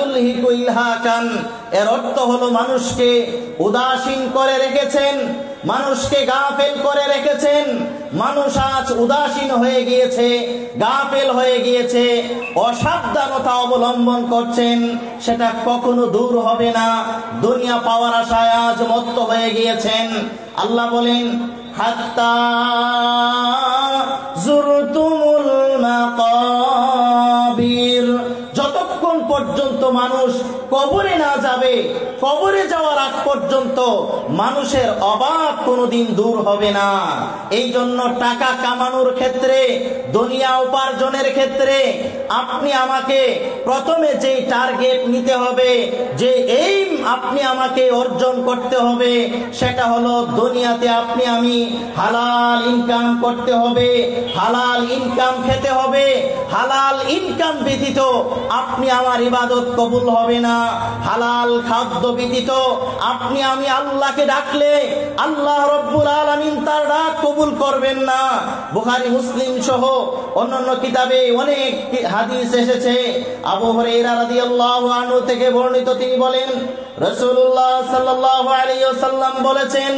ইউলহিকু ইলহাকান, এর অর্থ হলো মানুষকে উদাসীন করে রেখেছেন, মানুষকে গাফেল করে রেখেছেন। মানুষ আজ উদাসীন হয়ে গিয়েছে, গাফেল হয়ে গিয়েছে, অসাবধানতা অবলম্বন করছেন, সেটা কখনো দূর হবে না। দুনিয়া পাওয়ার আশায় আজ মত্ত হয়ে গিয়েছেন। আল্লাহ বলেন, হাত্তা যুরতুমুল মাকাবির, যতক্ষণ পর্যন্ত মানুষ কবরে না যাবে, কবরে যাওয়ার আগ পর্যন্ত মানুষের অভাব কোনোদিন দূর হবে না। এই জন্য টাকা কামানোর ক্ষেত্রে, দুনিয়া উপার্জনের ক্ষেত্রে আপনি আমাকে প্রথমে যেই টার্গেট নিতে হবে, যে এইম আপনি আমাকে অর্জন করতে হবে, সেটা হলো দুনিয়াতে আপনি আমি হালাল ইনকাম করতে হবে, হালাল ইনকাম খেতে হবে। হালাল ইনকাম ব্যতীত আপনি আমার ইবাদত কবুল হবে না। হালাল খাদ্য ব্যতীত আপনি আমি আল্লাহকে ডাকলে আল্লাহ রব্বুল আলামিন তার ডাক কবুল করবেন না। বুখারী মুসলিম সহ অন্যান্য কিতাবে অনেক হাদিস এসেছে। আবু হুরায়রা রাদিয়াল্লাহু আনহু থেকে বর্ণিত, তিনি বলেন, রাসূলুল্লাহ সাল্লাল্লাহু আলাইহি ওয়াসাল্লাম বলেছেন,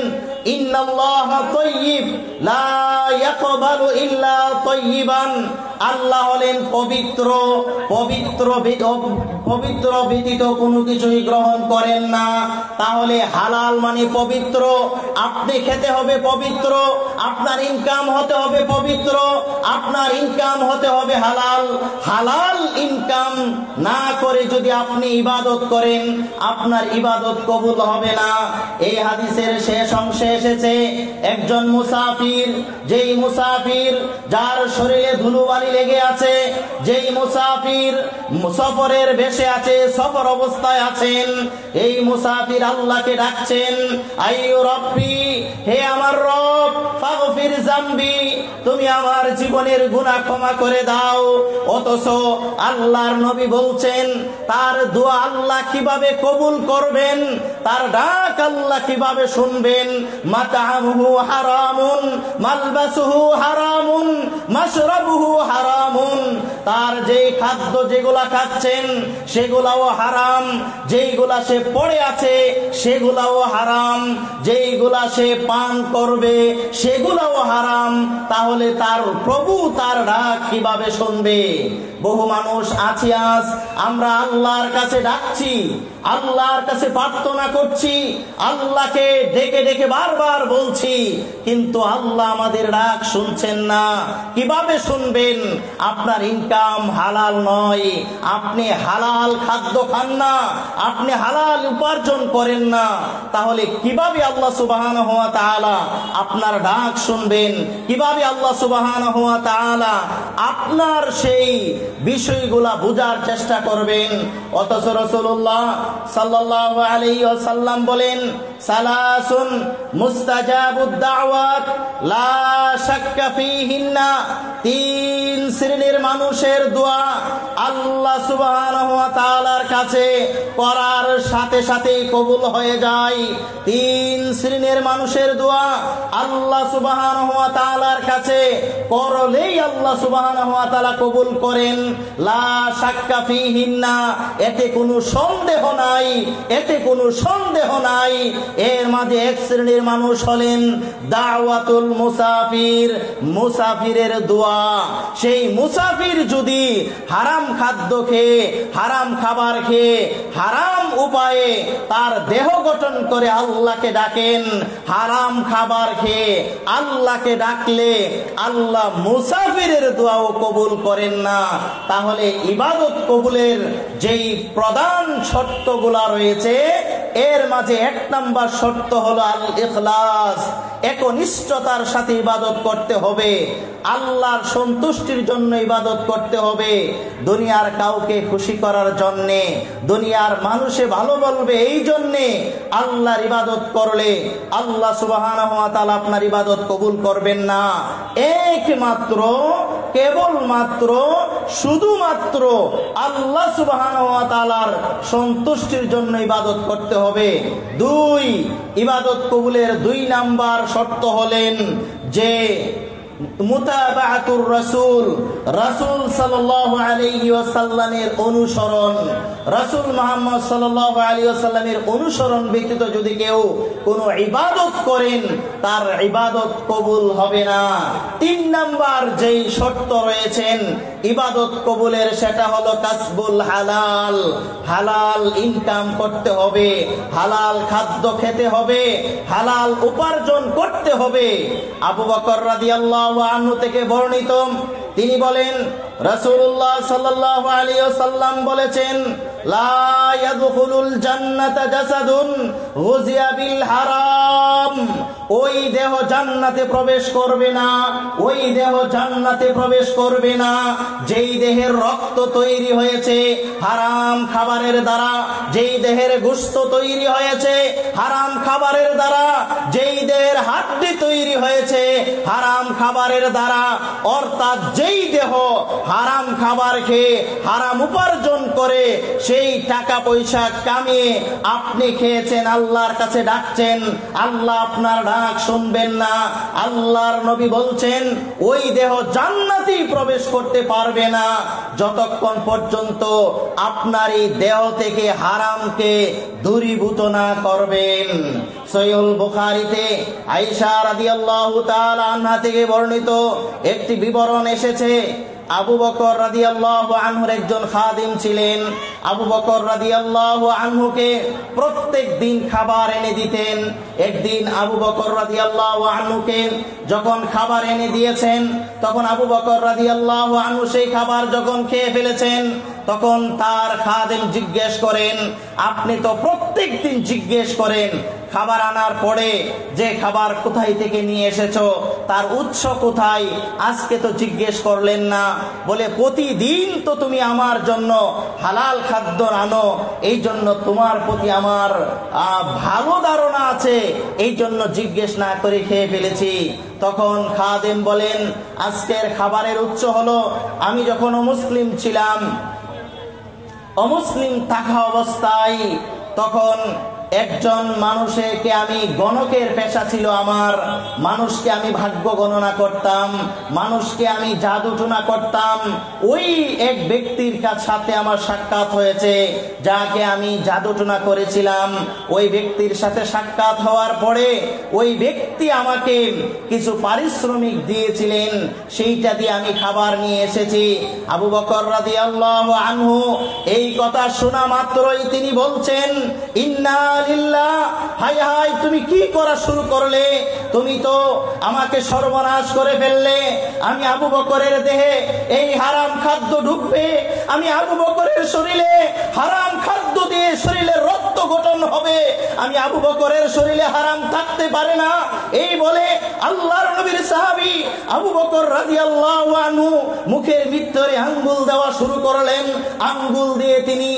ইন্নাল্লাহা তাইয়্যিব লা ইয়াকবালু ইল্লা তাইয়্যিবান। আল্লাহ হলেন পবিত্র, পবিত্র পবিত্র ব্যতীত কোনো কিছুই গ্রহণ করেন না। তাহলে হালাল মানে পবিত্র, আপনি খেতে হবে পবিত্র, আপনার ইনকাম হতে হবে পবিত্র, আপনার ইনকাম হতে হবে হালাল। হালাল ইনকাম না করে যদি আপনি ইবাদত করেন, আপনার ইবাদত কবুল হবে না। এই হাদিসের শেষ অংশে এসেছে, একজন মুসাফির, যেই মুসাফির যার শরীরে ধুলোবালি লেগে আছে, যেই মুসাফির সফরের বেশে আছে, সফর অবস্থায় আছেন, এই মুসাফির আল্লাহকে ডাকছেন, আইয়ু রব্বি, হে আমার রব, ফাগফির জামবি, তুমি আমার জীবনের গুনাহ ক্ষমা করে দাও। অথচ আল্লাহর নবী বলছেন, তার দোয়া আল্লাহ কিভাবে কবুল করবেন, তার ডাক আল্লাহ কিভাবে শুনবেন। মাতামুহু হারামুন, মালবাসুহু হারামুন, মাশরাবুহু হারামুন, তার যেই খাদ্য যেগুলা খাচ্ছেন সেগুলাও হারাম, যেইগুলা সে পড়ে আছে সেগুলাও হারাম, যেইগুলা সে পান করবে সেগুলাও হারাম। তাহলে তার প্রভু তার ডাক কিভাবে শুনবে? বহু মানুষ আছি আজ, আমরা আল্লাহর কাছে ডাকছি, আল্লাহর কাছে প্রার্থনা করছি, আল্লাহকে ডেকে ডেকে বারবার বলছি, কিন্তু আল্লাহ আমাদের ডাক শুনছেন না। কিভাবে শুনবেন? আপনার ইনকাম হালাল নয়, আপনি হালাল খাদ্য খান না, আপনি হালাল উপার্জন করেন না, তাহলে কিভাবে আল্লাহ সুবহানাহু ওয়া তাআলা আপনার ডাক শুনবেন? কিভাবে আল্লাহ সুবহানাহু ওয়া তাআলা আপনার সেই বিষয়গুলা বুঝার চেষ্টা করবেন? অথচ রাসূলুল্লাহ সাল্লাল্লাহু আলাইহি ওয়াসাল্লাম বলেন, সালাসুন মুস্তাজাবুদ দাওয়াত লা শাক্কা ফীহিন্না, তিন শ্রেণীর মানুষের দোয়া আল্লাহ সুবহানাহু ওয়া তাআলার কাছে করার সাথে সাথেই কবুল হয়ে যায়। তিন শ্রেণীর মানুষের দোয়া আল্লাহ সুবহানাহু ওয়া তাআলার কাছে করলেই আল্লাহ সুবহানাহু ওয়া তাআলা কবুল করেন। লা শাক্কা ফীহিন্না, এতে কোনো সন্দেহ নাই, এতে কোনো সন্দেহ নাই। এর মাঝে এক শ্রেণীর মানুষ হলেন দাওয়াতুল মুসাফির, মুসাফিরের দোয়া। সেই মুসাফির যদি হারাম খাদ্য খেয়ে, হারাম খাবার খেয়ে, হারাম উপায়ে তার দেহ গঠন করে আল্লাহকে ডাকেন, হারাম খাবার খেয়ে আল্লাহকে ডাকলে আল্লাহ মুসাফিরের দোয়াও কবুল করেন না। তাহলে ইবাদত কবুলের যেই প্রধান শর্তগুলা রয়েছে, এর মাঝে এক নাম্বার শর্ত হলো আল ইখলাস, একনিষ্ঠতার সাথে ইবাদত করতে হবে, আল্লাহর সন্তুষ্টির জন্য ইবাদত করতে হবে। দুনিয়ার কাউকে খুশি করার জন্যে, দুনিয়ার মানুষে ভালো বলবে এই জন্যে আল্লাহর ইবাদত করলে আল্লাহ সুবহানাহু ওয়া তাআলা আপনার ইবাদত কবুল করবেন না। একমাত্র, কেবলমাত্র, শুধুমাত্র আল্লাহ সুবহানাহু ওয়া তাআলার সন্তুষ্টির জন্য ইবাদত করতে হবে। দুই, ইবাদত কবুলের দুই নাম্বার শর্ত হলেন যে মুতাবাআতুর রাসূল, রাসূল সাল্লাল্লাহু আলাইহি ওয়াসাল্লামের অনুসরণ, রাসূল মুহাম্মদ সাল্লাল্লাহু আলাইহি ওয়াসাল্লামের অনুসরণ ব্যতীত যদি কেউ কোনো ইবাদত করেন তার ইবাদত কবুল হবে না। 3 নাম্বার যেই শর্ত রয়েছেন ইবাদত কবুলের, সেটা হলো কাসবুল হালাল, হালাল ইনকাম করতে হবে, হালাল খাদ্য খেতে হবে, হালাল উপার্জন করতে হবে। আবু বকর রাদিয়াল্লাহু আনহু থেকে বর্ণিত, তিনি বলেন রাসূলুল্লাহ সাল্লাল্লাহু আলাইহি ওয়াসাল্লাম বলেছেন, লা ইয়াদখুলুল জান্নাতা জাসাদুন গুযিয়া বিল হারাম, ওই দেহ জান্নাতে প্রবেশ করবে না, ওই দেহ জান্নাতে প্রবেশ করবে না যেই দেহের রক্ত তৈরি হয়েছে হারাম খাবারের দ্বারা, যেই দেহের গোশত তৈরি হয়েছে হারাম খাবারের দ্বারা, যেই দেহের হাড্ডি তৈরি হয়েছে হারাম খাবারের দ্বারা, অর্থাৎ যেই দেহ হারাম খাবার খেয়ে হারাম উপার্জন করে সেই টাকা পয়সা কামিয়ে আপনি খেয়েছেন, আল্লাহর কাছে ডাকছেন, আল্লাহ আপনার ডাক শুনবেন না। আল্লাহর নবী বলছেন ওই দেহ জান্নাতেই প্রবেশ করতে পারবে না যতক্ষণ পর্যন্ত আপনার এই দেহ থেকে হারামকে দূরীভূত না করবেন। সহিহুল বুখারীতে আয়েশা রাদিয়াল্লাহু তাআলা আনহা থেকে বর্ণিত একটি বিবরণ এসেছে। আবু বকর রাদিয়াল্লাহু আনহুর একজন খাদিম ছিলেন। আবু বকর রাদিয়াল্লাহু আনহুকে প্রত্যেক দিন খাবার এনে দিতেন। একদিন আবু বকর রাদিয়াল্লাহু আনহুকে যখন খাবার এনে দিয়েছেন, তখন আবু বকর রাদিয়াল্লাহু আনহু সেই খাবার যখন খেয়ে ফেলেছেন, তখন তার খাদিম জিজ্ঞেস করেন, আপনি তো প্রত্যেক দিন জিজ্ঞেস করেন খাবার আনার পরে যে খাবার কোথায় থেকে নিয়ে এসেছো, তার উৎস কোথায়, আজকে তো জিজ্ঞেস করলেন না। বলে প্রতিদিন তো তুমি আমার জন্য হালাল খাদ্য আনো, এই জন্য তোমার প্রতি আমার ভালো ধারণা আছে, এই জন্য জিজ্ঞেস না করে খেয়ে ফেলেছি। তখন খাদেম বলেন, আজকের খাবারের উৎস হলো আমি যখন অমুসলিম ছিলাম, অমুসলিম থাকা অবস্থায় তখন একজন মানুষকে আমি গণকের পেশা ছিল আমার, মানুষকে আমি ভাগ্য গণনা করতাম, মানুষকে আমি জাদুটোনা করতাম। ওই এক ব্যক্তির সাথে আমার সাক্ষাৎ হয়েছে যাকে আমি জাদুটোনা করেছিলাম। ওই ব্যক্তির সাথে সাক্ষাৎ হওয়ার পরে ওই ব্যক্তি আমাকে কিছু পারিশ্রমিক দিয়েছিলেন, সেইটা দিয়ে আমি খাবার নিয়ে এসেছি। আবু বকর রাদিয়াল্লাহু আনহু এই কথা শোনা মাত্রই তিনি বলছেন, ইন্না লিল্লাহ, হায় হায় তুমি কি করা শুরু করলে, তুমি তো আমাকে সর্বনাশ করে ফেললে। আমি আবু বকরের দেহে এই হারাম খাদ্য ঢুকবে, আমি আবু বকরের শরীরে হারাম খাদ্য দিয়ে শরীরের রক্ত গঠন হবে, আমি আবু বকরের শরীরে হারাম থাকতে পারে না। এই বলে আল্লাহর নবীর সাহাবী আবু বকর রাদিয়াল্লাহু আনহু মুখের ভিতরে আঙ্গুল দেওয়া শুরু করলেন। আঙ্গুল দিয়ে তিনি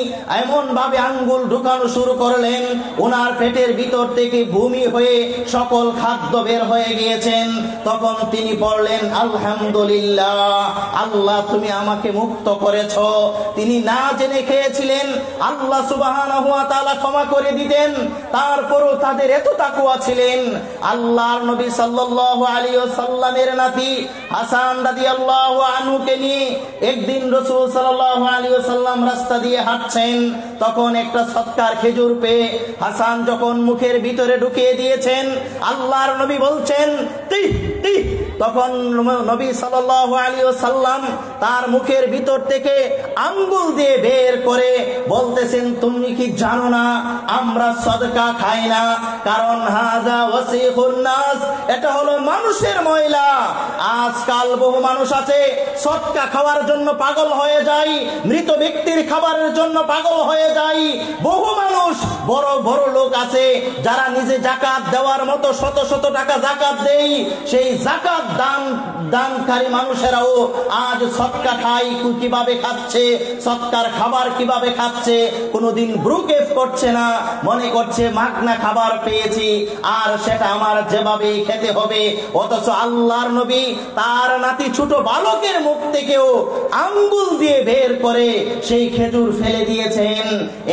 এমন ভাবে আঙ্গুল ঢুকানো শুরু করলেন, ওনার পেটের ভিতর থেকে ভূমি হয়ে সকল খাদ্য বের হয়ে গিয়েছেন। তখন তিনি বললেন, আলহামদুলিল্লাহ, আল্লাহ তুমি আমাকে মুক্ত করেছো। তিনি না জেনে খেয়েছিলেন, আল্লাহ সুবহানাহু ওয়া তাআলা ক্ষমা করে দিতেন। তারপরও তাদের এত তাকওয়া ছিলেন। আল্লাহর নবী সাল্লাল্লাহু আলাইহি ওয়াসাল্লামের নাতি হাসান রাদিয়াল্লাহু আনহুকে নিয়ে একদিন রাসূল সাল্লাল্লাহু আলাইহি ওয়াসাল্লাম রাস্তা দিয়ে হাঁটছেন, তখন একটা সৎকার খেজুর পেয়ে হাসান যখন মুখের ভিতরে ঢুকিয়ে দিয়েছেন, আল্লাহর নবী বলছেন তিহ তিহ। তখন নবী সাল্লাল্লাহু আলাইহি ওয়াসাল্লাম তার মুখের ভিতর থেকে আঙ্গুল দিয়ে বের করে বলতেছেন, তুমি কি জানো না আমরা সদকা খাই না, কারণ হাযা ওয়াসিখুন নাস, এটা হলো মানুষের ময়লা। আজকাল বহু মানুষ আছে সদকা খাওয়ার জন্য পাগল হয়ে যায়, মৃত ব্যক্তির খাবারের জন্য পাগল হয়ে যায়। বহু মানুষ বড় বড় লোক আছে যারা নিজে যাকাত দেওয়ার মতো শত শত টাকা যাকাত দেয়, সেই যাকাত দানকারী মানুষেরাও আজ সদকা খায়। কিভাবে খাচ্ছে, সদকার খাবার কিভাবে খাচ্ছে, কোনোদিন ব্রুকেফ করছে না, মনে করছে মাগনা খাবার পেয়েছি আর সেটা আমার যেভাবে খেতে হবে। অথচ আল্লাহর নবী তার নাতি ছোট বালকের মুখ থেকেও আঙ্গুল দিয়ে বের করে সেই খেজুর ফেলে দিয়েছেন।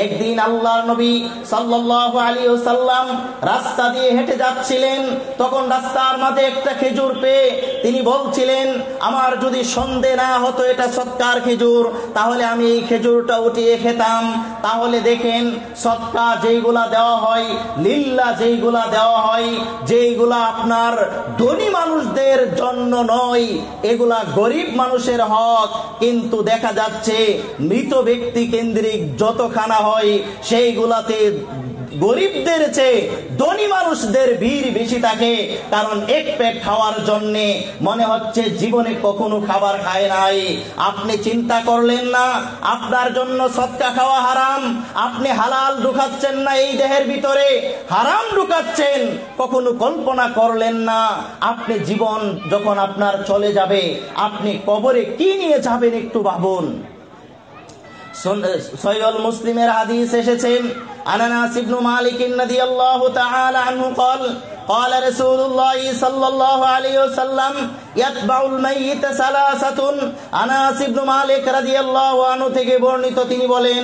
একদিন আল্লাহর নবী সাল্লাল্লাহু আলাইহি ওয়াসাল্লাম রাস্তা দিয়ে হেঁটে যাচ্ছিলেন, তখন রাস্তার মাঝে একটা খেজুর পেয়ে তিনি বলছিলেন, আমার যদি সন্দেহ না হতো এটা সৎকার খেজুর, তাহলে আমি এই খেজুরটা উঠিয়ে খেতাম। তাহলে দেখেন, সৎকা যেইগুলা দেওয়া হয়, লিল্লাহ যেইগুলা দেওয়া হয়, যেইগুলা আপনার ধনী মানুষদের জন্য নয়, এগুলা গরিব মানুষের হক। কিন্তু দেখা যাচ্ছে মৃত ব্যক্তি কেন্দ্রিক যত খানা হয়, সেইগুলাতে গরিবদের চেয়ে ধনী মানুষদের ভিড় বেশি থাকে। কারণ এক পেট খাওয়ার জন্য মনে হচ্ছে জীবনে কখনো খাবার খায় নাই। আপনি চিন্তা করলেন না আপনার জন্য সদকা খাওয়া হারাম, আপনি হালাল ঢুকাচ্ছেন না এই দেহের ভিতরে, হারাম ঢুকাচ্ছেন। কখনো কল্পনা করলেন না আপনি জীবন যখন আপনার চলে যাবে, আপনি কবরে কি নিয়ে যাবেন, একটু ভাবুন। সহিহুল মুসলিমের হাদিস এসেছে, আনাস ইবনে মালিক রাদিয়াল্লাহু তাআলা আনহু قال قال رسول الله صلى الله عليه وسلم يتبع الميت ثلاثه। আনাস ইবনে মালিক রাদিয়াল্লাহু আনহু থেকে বর্ণিত, তিনি বলেন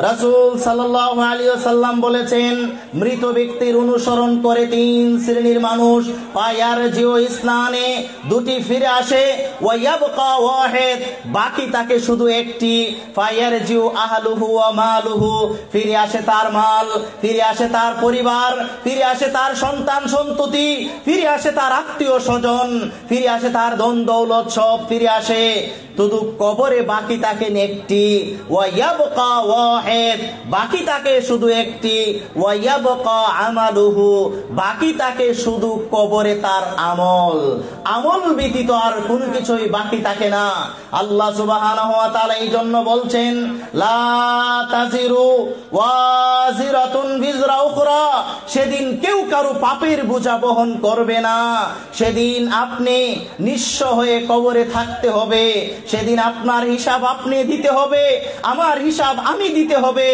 রাসূল সাল্লাল্লাহু আলাইহি ওয়াসাল্লাম বলেছেন, মৃত ব্যক্তির অনুসরণ করে তিন শ্রেণীর মানুষ। ফায়ারজিউ ইসনানে, দুটি ফিরে আসে, ওয়া ইয়াবকা ওয়াহিদ, বাকি থাকে শুধু একটি। ফায়ারজিউ আহলুহু ওয়া মালুহু, ফিরে আসে তার মাল, ফিরে আসে তার পরিবার, ফিরে আসে তার সন্তান সন্ততি, ফিরে আসে তার আত্মীয় স্বজন, ফিরে আসে তার ধন দৌলত, সব ফিরে আসে। শুধু কবরে বাকি থাকেন একটি, ওয়া ইয়াবকা ওয়াহিদ, বাকি থাকে শুধু একটি, ওয়া ইয়াবকা আমালুহু, বাকি থাকে শুধু কবরে তার আমল। আমল ব্যতীত আর কোনো কিছুই বাকি থাকে না। আল্লাহ সুবহানাহু ওয়া তাআলা এই জন্য বলছেন, লা তাজিরু ওয়াজিরাতুন বিজরা উখরা, সেদিন কেউ কারো পাপের বোঝা বহন করবে না। সেদিন আপনি নিঃস্ব হয়ে কবরে থাকতে হবে। সেদিন আপনার হিসাব আপনি দিতে হবে, আমার হিসাব আমি দিতে হবে।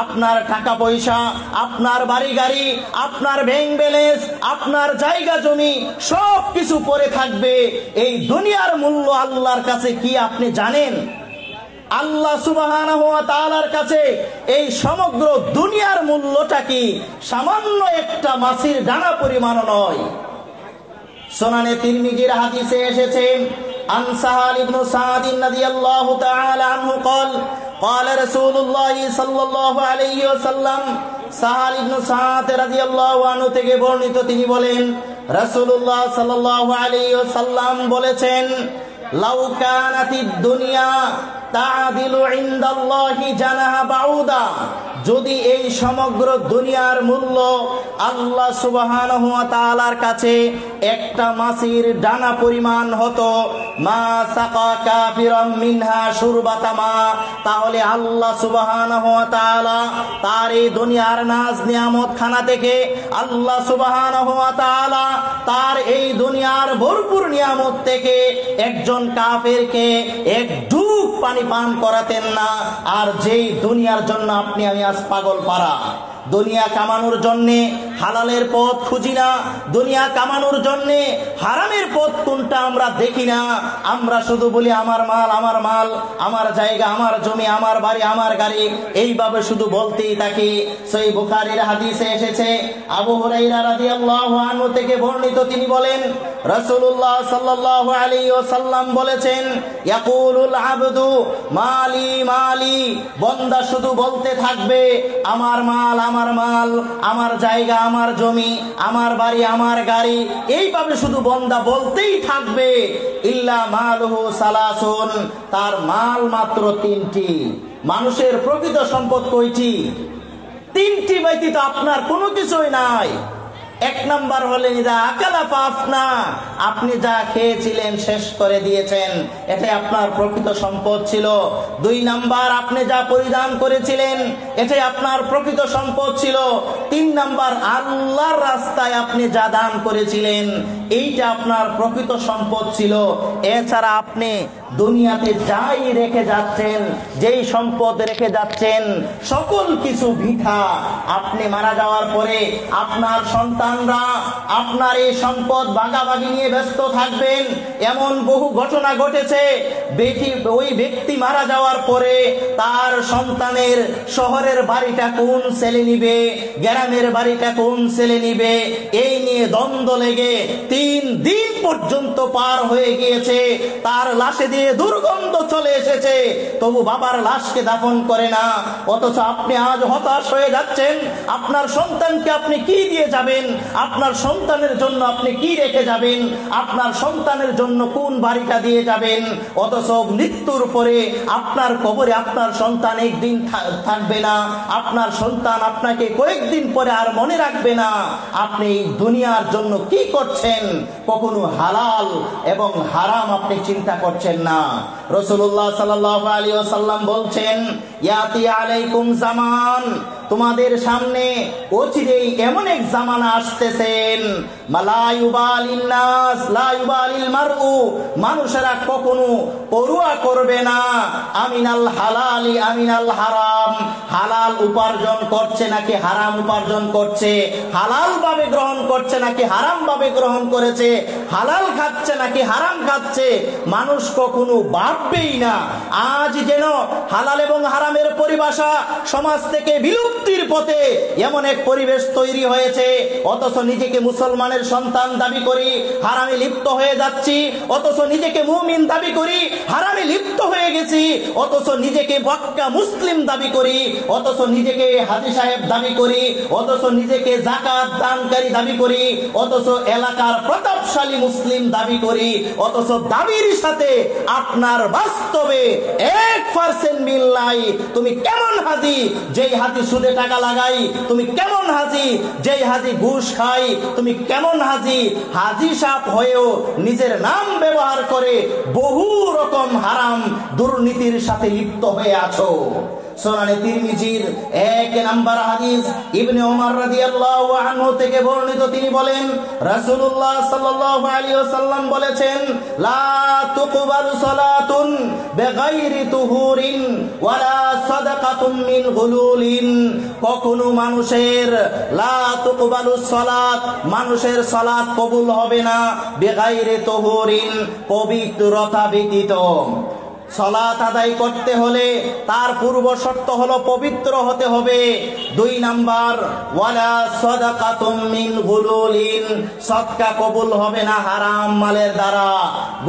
আপনার টাকা পয়সা, আপনার বাড়ি গাড়ি, আপনার ব্যাংক ব্যালেন্স, আপনার জায়গা জমি সব কিছু পড়ে থাকবে। এই দুনিয়ার মূল্য আল্লাহর কাছে কি আপনি জানেন? আল্লাহ সুবহানাহু ওয়া তাআলার কাছে এই সমগ্র দুনিয়ার মূল্যটা কি সামান্য একটা মাছির দানা পরিমাণও নয়। সুনানে তিরমিজির হাদিসে এসেছে, আন সাহাল ইবনে সাদ রাদিয়াল্লাহু তাআলা আনহু قال قال رسول الله صلى الله عليه وسلم, সাহাল ইবনে সাদ রাদিয়াল্লাহু আনহু থেকে বর্ণিত, তিনি বলেন রাসূলুল্লাহ সাল্লাল্লাহু আলাইহি ওয়াসাল্লাম বলেছেন, লাউ কানাতিদ দুনিয়া তা'দিলু ইনদাল্লাহি জানাহা বাউদা, যদি এই সমগ্র দুনিয়ার মূল্য আল্লাহ সুবহানাহু ওয়া তাআলার কাছে একটা মাছির ডানা পরিমাণ হতো, মা সাকা কাফিরাম মিনহা শুরবাতা মা, তাহলে আল্লাহ সুবহানাহু ওয়া তাআলা তার এই দুনিয়ার নাজ নিয়ামত খানা থেকে আল্লাহ সুবহানাহু ওয়া তাআলা তার এই দুনিয়ার ভরপুর নিয়ামত থেকে একজন কাফেরকে এক ঢুক পানি পান করাতেন না। আর যেই দুনিয়ার জন্য আপনি আমি আজ পাগল পারা, দুনিয়া কামানোর জন্যে হালালের পথ খুঁজি না, দুনিয়া কামানোর জন্যে হারামের পথ কোনটা আমরা দেখি না। আমরা শুধু বলি আমার মাল, আমার মাল, আমার জায়গা, আমার জমি, আমার বাড়ি, আমার গাড়ি, এইভাবে শুধু বলতেই থাকি। সহিহ বুখারীর হাদিসে এসেছে, আবু হুরায়রা রাদিয়াল্লাহু আনহু থেকে বর্ণিত, তিনি বলেন রাসূলুল্লাহ সাল্লাল্লাহু আলাইহি ওয়াসাল্লাম বলেছেন, ইয়াকুলুল আবদু মালি মালি, বান্দা শুধু বলতে থাকবে আমার মাল, আমার মাল, আমার জায়গা, আমার জমি, আমার বাড়ি, আমার গাড়ি, এইভাবে শুধু বান্দা বলতেই থাকবে। ইল্লা মালুহু সালাসুন, তার মাল মাত্র তিনটি। মানুষের প্রকৃত সম্পদ কয়টি? তিনটি ব্যতীত আপনার কোনো কিছুই নাই। এক নাম্বার হলেন ইদা আকালা ফাফনা, আপনি যা খেয়েছিলেন শেষ করে দিয়েছেন, এটাই আপনার প্রকৃত সম্পদ ছিল। দুই নাম্বার, আপনি যা পরিধান করেছিলেন এটাই আপনার প্রকৃত সম্পদ ছিল। তিন নাম্বার, আল্লাহর রাস্তায় আপনি যা দান করেছিলেন এইটা আপনার প্রকৃত সম্পদ ছিল। এছাড়া আপনি দুনিয়াতে যাই রেখে যাচ্ছেন, যেই সম্পদ রেখে যাচ্ছেন, সকল কিছু বৃথা। আপনি মারা যাওয়ার পরে আপনার সন্তানরা আপনার এই সম্পদ ভাগাভাগি নিয়ে ব্যস্ত থাকবেন। এমন বহু ঘটনা ঘটেছে, ওই ব্যক্তি মারা যাওয়ার পরে তার সন্তানের শহরের বাড়িটা কোন ছেলে নিবে, গ্রামের বাড়িটা কোন ছেলে নিবে, এই নিয়ে দ্বন্দ্ব লেগে 3 দিন পর্যন্ত পার হয়ে গিয়েছে, তার লাশে দিয়ে দুর্গন্ধ চলে এসেছে, তবু বাবার লাশকে দাফন করে না। অথচ আপনি আজ হতাশ হয়ে যাচ্ছেন, আপনার সন্তানকে আপনি কি দিয়ে যাবেন, আপনার সন্তানের জন্য আপনি কি রেখে যাবেন, আপনার সন্তানের জন্য কোন বাড়িটা দিয়ে যাবেন। অথচ মৃত্যুর পরে আপনার কবরে আপনার সন্তান একদিন থাকবে না, আপনার সন্তান আপনাকে কয়েকদিন পরে আর মনে রাখবে না। আপনি দুনিয়ার জন্য কি করছেন, কখনো হালাল এবং হারাম আপনি চিন্তা করছেন না। রাসূলুল্লাহ সাল্লাল্লাহু আলাইহি ওয়াসাল্লাম বলছেন, ইয়াতি আলাইকুম জামান, তোমাদের সামনে অচিরেই এমন এক জামানা আসতেছেন, লা ইউবালিন নাস লা ইউবালিল মারউ, মানুষেরা কখনো পরোয়া করবে না আমিনাল হালালি আমিনাল হারাম, হালাল উপার্জন করছে নাকি হারাম উপার্জন করছে, হালাল ভাবে গ্রহণ করছে নাকি হারাম ভাবে গ্রহণ করেছে, হালাল খাচ্ছে নাকি হারাম খাচ্ছে, মানুষ কখনো ভাববেই না। আজ যেন হালাল এবং হারামের পরিভাষা সমাজ থেকে বিলুপ্তির পথে এমন এক পরিবেশ তৈরি হয়েছে। অথচ নিজেকে মুসলমানের সন্তান দাবি করি, হারামে লিপ্ত হয়ে যাচ্ছি। অথচ নিজেকে মুমিন দাবি করি, হারামে লিপ্ত হয়ে গেছি। অথচ নিজেকে পাক্কা মুসলিম দাবি করি, অথচ নিজেকে হাজী সাহেব দাবি করি, অথচ নিজেকে যাকাত দানকারী দাবি করি, অথচ এলাকার প্রতাপশালী মুসলিম দাবি করি। অথচ দাবির সাথে আপনার বাস্তবে 1% মিল নাই। তুমি কেমন হাজী যেই হাজী সুদে টাকা লাগাই, তুমি কেমন হাজী যেই হাজী ঘুষ খাই, তুমি কেমন হাজী হাজী সাহেব হয়েও নিজের নাম ব্যবহার করে বহু রকম হারাম দুর্নীতির সাথে লিপ্ত হয়ে আছো। সুনানে তিরমিজির 1 নম্বর হাদিস ইবনে ওমর রাদিয়াল্লাহু আনহু থেকে বর্ণিত, তিনি বলেন রাসূলুল্লাহ সাল্লাল্লাহু আলাইহি ওয়াসাল্লাম বলেছেন, লা তুকবালু সালাতুন বিগাইরি তুহুরিন ওয়ালা সাদাকাতুম মিন গুলুলিন, কখনো মানুষের লা তুকবালু সালাত, মানুষের সালাত কবুল হবে না বিগাইরি তুহুরিন, পবিত্রতা ব্যতীত। সালাত আদায় করতে হলে তার পূর্ব শর্ত হলো পবিত্র হতে হবে। 2 নাম্বার, ওয়ালা সাদাকাতুম মিন গুলুলিন, সদকা কবুল হবে না হারাম মালের দ্বারা।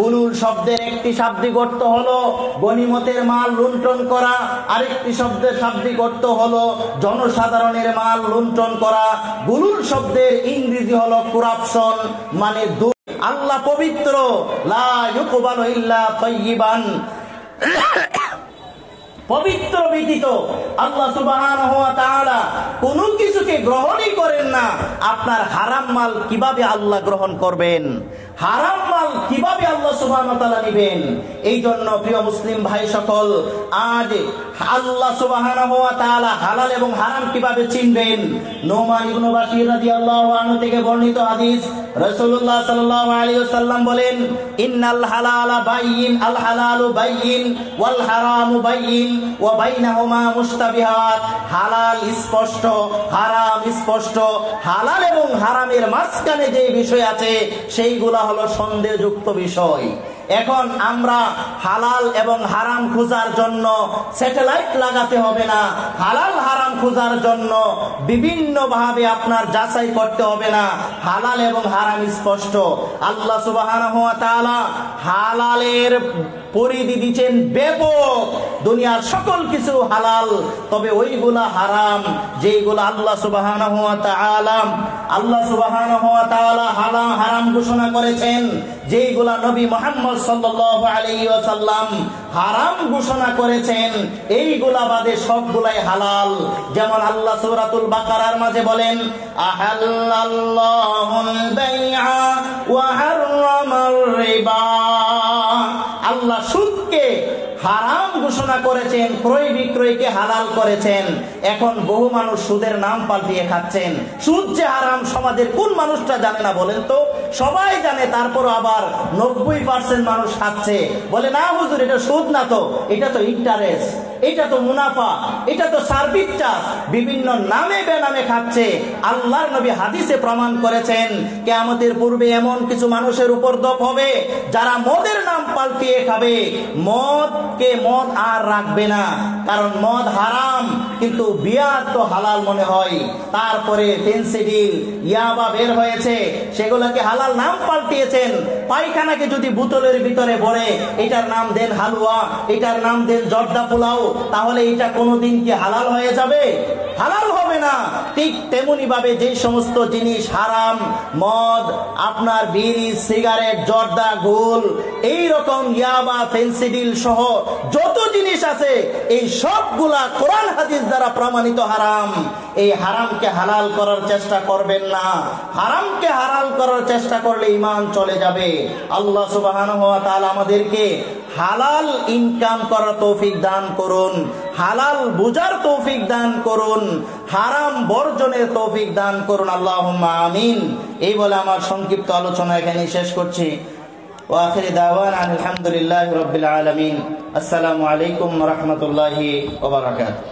গুলুল শব্দের একটি শাব্দিক অর্থ হলো গনিমতের মাল লুণ্ঠন করা, আরেকটি শব্দের শাব্দিক অর্থ হলো জনসাধারণের মাল লুণ্ঠন করা। গুলুল শব্দের ইংরেজি হলো করাপশন, মানে আল্লাহ পবিত্র, লা ইউকবালু ইল্লা তাইয়িবান, পবিত্র ব্যতীত আল্লাহ সুবহানাহু ওয়া তাআলা কোনো কিছুকে গ্রহণই করেন না। আপনার হারাম মাল কিভাবে আল্লাহ গ্রহণ করবেন, হারাম মাল কিভাবে আল্লাহ সুবহানাহু ওয়া তাআলা নেবেন? এই জন্য প্রিয় মুসলিম ভাই সকল, আজ আল্লাহ সুবহানাহু ওয়া তাআলা হালাল এবং হারাম কিভাবে চিনবেন? নোমান ইবনে বাশির রাদিয়াল্লাহু আনহু থেকে বর্ণিত হাদিস, রাসূলুল্লাহ সাল্লাল্লাহু আলাইহি ওয়াসাল্লাম বলেন, ইন্নাল হালালা বাইয়িন, আল হালালু বাইয়িন ওয়াল হারামু বাইয়িন ওয়া বাইনাহুমা মুশতাবিহাত, হালাল স্পষ্ট, হারাম স্পষ্ট। হালাল এবং হারামের মাঝখানে যে বিষয় আছে সেইগুলা হলো সন্দেহযুক্ত বিষয়। এখন আমরা হালাল এবং হারাম খোঁজার জন্য স্যাটেলাইট লাগাতে হবে না, হালাল হারাম খোঁজার জন্য বিভিন্ন ভাবে আপনার যাচাই করতে হবে না। হালাল এবং হারাম স্পষ্ট। আল্লাহ সুবহানাহু ওয়া তাআলা হালালের পরিধি দিচ্ছেন ব্যাপক, দুনিয়ার সকল কিছু হালাল, তবে ওইগুলা হারাম যেইগুলা আল্লাহ সুবহানাহু ওয়া তাআলা হারাম ঘোষণা করেছেন, যেইগুলা নবী মুহাম্মদ সাল্লাল্লাহু আলাইহি ওয়াসাল্লাম হারাম ঘোষণা করেছেন, এইগুলা বাদে সবগুলাই হালাল। যেমন আল্লাহ সূরাতুল বাকারার মাঝে বলেন, আহাল্লাল্লাহুল বাইআ ওয়া হারামার রিবা, আল্লাহ সুদকে হারাম ঘোষণা করেছেন, ক্রয় বিক্রয়কে হালাল করেছেন। এখন বহু মানুষ সুদের নাম পাল্টিয়ে খাচ্ছেন। সুদ যে হারাম সমাজের কোন মানুষটা জানে না বলেন তো? সবাই জানে, তারপর আবার 90% মানুষ খাচ্ছে। বলে না হুজুর, এটা সুদ না, তো এটা তো ইন্টারেস্ট, এটা তো মুনাফা, এটা তো সার্ভিস চার্জ, বিভিন্ন নামে বেনামে খাচ্ছে। আল্লাহর নবী হাদিসে প্রমাণ করেছেন, কিয়ামতের পূর্বে এমন কিছু মানুষের উপদ্রব হবে যারা মদের নাম পাল্টিয়ে খাবে। মদ আর রাখবে না, কারণ মদ হারাম, কিন্তু বিয়ার তো হালাল মনে হয়। তারপরে ফেন্সিডিল, ইয়াবা বের হয়েছে, সেগুলোকে হালাল হালাল নাম পাল্টিয়েছেন। পায়খানাকে যদি বোতলের ভিতরে ভরে এটার নাম দেন হালুয়া, এটার নাম দেন জর্দা পোলাও, তাহলে এটা কোনোদিন কি হালাল হয়ে যাবে? হালাল হবে না। ঠিক তেমনি ভাবে যে সমস্ত জিনিস হারাম, মদ, আপনার বিড়ি, সিগারেট, জর্দা, গোল, এইরকম ইয়াবা, ফেন্সিডিল সহ যত জিনিস আছে এই সবগুলা কোরআন হাদিস দ্বারা প্রমাণিত হারাম। এই হারামকে হালাল করার চেষ্টা করবেন না। হারামকে হালাল করার চেষ্টা করলে ঈমান চলে যাবে। আল্লাহ সুবহানাহু ওয়া তাআলা আমাদেরকে হালাল ইনকাম করার তৌফিক দান করুন, হালাল বুঝার তৌফিক দান করুন, হারাম বর্জনের তৌফিক দান করুন। আল্লাহুম্মা আমিন। এই বলে আমার সংক্ষিপ্ত আলোচনা এখানে শেষ করছি। ওয়া আখিরু দাওয়ানা আলহামদুলিল্লাহি রাব্বিল আলামিন। আসসালামু আলাইকুম ওয়া রাহমাতুল্লাহি ওয়া বারাকাতুহু।